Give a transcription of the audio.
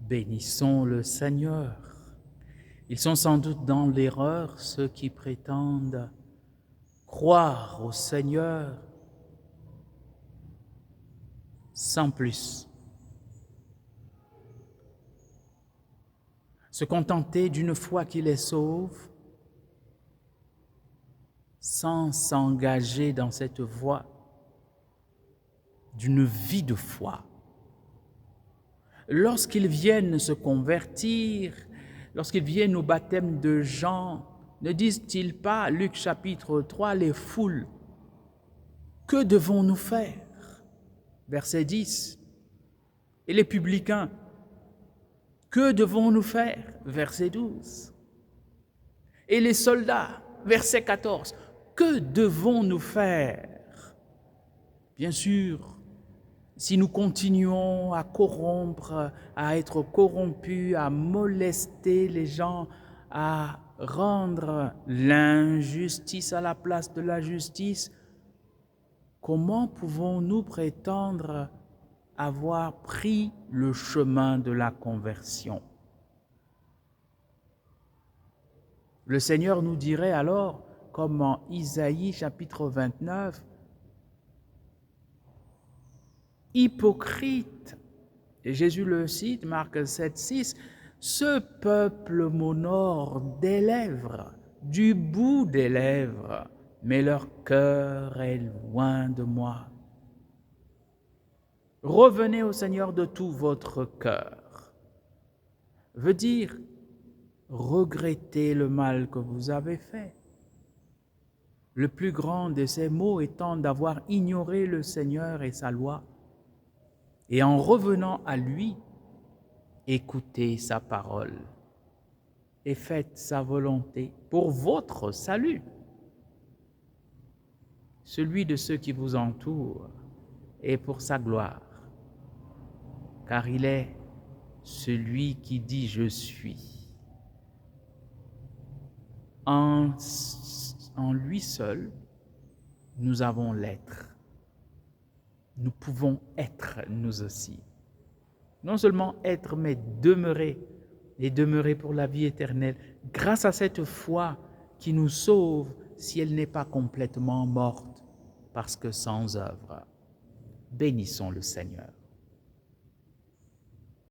Bénissons le Seigneur. Ils sont sans doute dans l'erreur, ceux qui prétendent croire au Seigneur sans plus. Se contenter d'une foi qui les sauve sans s'engager dans cette voie d'une vie de foi. Lorsqu'ils viennent se convertir, lorsqu'ils viennent au baptême de Jean, ne disent-ils pas, Luc chapitre 3, les foules, que devons-nous faire? Verset 10. Et les publicains, que devons-nous faire? Verset 12. Et les soldats, verset 14, que devons-nous faire? Bien sûr, si nous continuons à corrompre, à être corrompus, à molester les gens, à rendre l'injustice à la place de la justice, comment pouvons-nous prétendre avoir pris le chemin de la conversion? Le Seigneur nous dirait alors, comme en Isaïe chapitre 29, hypocrite, et Jésus le cite, Marc 7, 6, ce peuple m'honore des lèvres, du bout des lèvres, mais leur cœur est loin de moi. Revenez au Seigneur de tout votre cœur, veut dire regretter le mal que vous avez fait. Le plus grand de ces mots étant d'avoir ignoré le Seigneur et sa loi, et en revenant à lui, écoutez sa parole et faites sa volonté pour votre salut, celui de ceux qui vous entourent, et pour sa gloire, car il est celui qui dit « Je suis ». En lui seul, nous avons l'être. Nous pouvons être nous aussi. Non seulement être, mais demeurer, et demeurer pour la vie éternelle, grâce à cette foi qui nous sauve si elle n'est pas complètement morte, parce que sans œuvre. Bénissons le Seigneur.